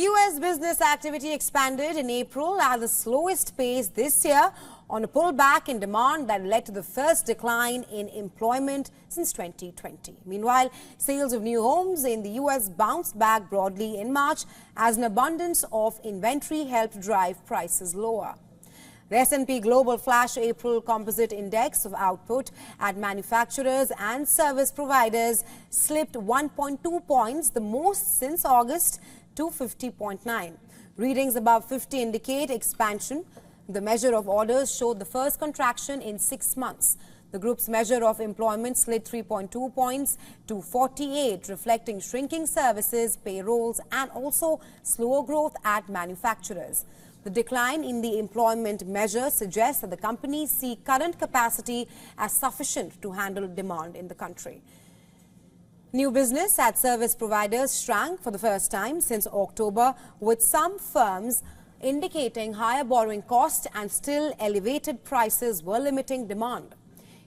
U.S. business activity expanded in April at the slowest pace this year on a pullback in demand that led to the first decline in employment since 2020. Meanwhile, sales of new homes in the U.S. bounced back broadly in March as an abundance of inventory helped drive prices lower. The S&P Global Flash April Composite Index of output at manufacturers and service providers slipped 1.2 points, the most since August, to 50.9. Readings above 50 indicate expansion. The measure of orders showed the first contraction in 6 months. The group's measure of employment slid 3.2 points to 48, reflecting shrinking services, payrolls, and also slower growth at manufacturers. The decline in the employment measure suggests that the companies see current capacity as sufficient to handle demand in the country. New business at service providers shrank for the first time since October, with some firms indicating higher borrowing costs and still elevated prices were limiting demand.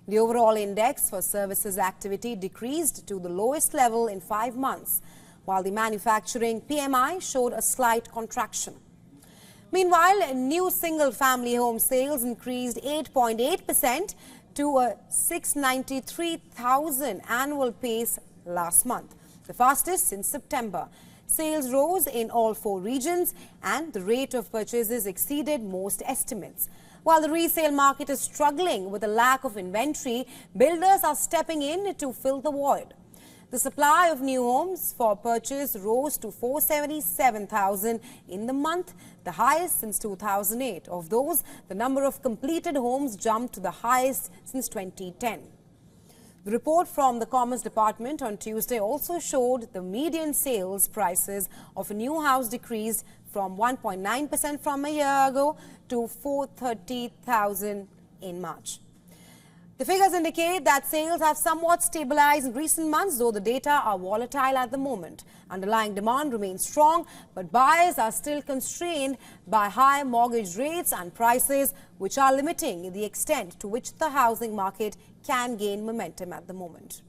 The overall index for services activity decreased to the lowest level in 5 months, while the manufacturing PMI showed a slight contraction. Meanwhile, new single-family home sales increased 8.8% to a 693,000 annual pace last month, the fastest since September. Sales rose in all 4 regions and the rate of purchases exceeded most estimates. While the resale market is struggling with a lack of inventory, builders are stepping in to fill the void. The supply of new homes for purchase rose to 477,000 in the month, the highest since 2008. Of those, the number of completed homes jumped to the highest since 2010. The report from the Commerce Department on Tuesday also showed the median sales prices of a new house decreased from 1.9% from a year ago to 430,000 in March. The figures indicate that sales have somewhat stabilized in recent months, though the data are volatile at the moment. Underlying demand remains strong, but buyers are still constrained by high mortgage rates and prices, which are limiting the extent to which the housing market can gain momentum at the moment.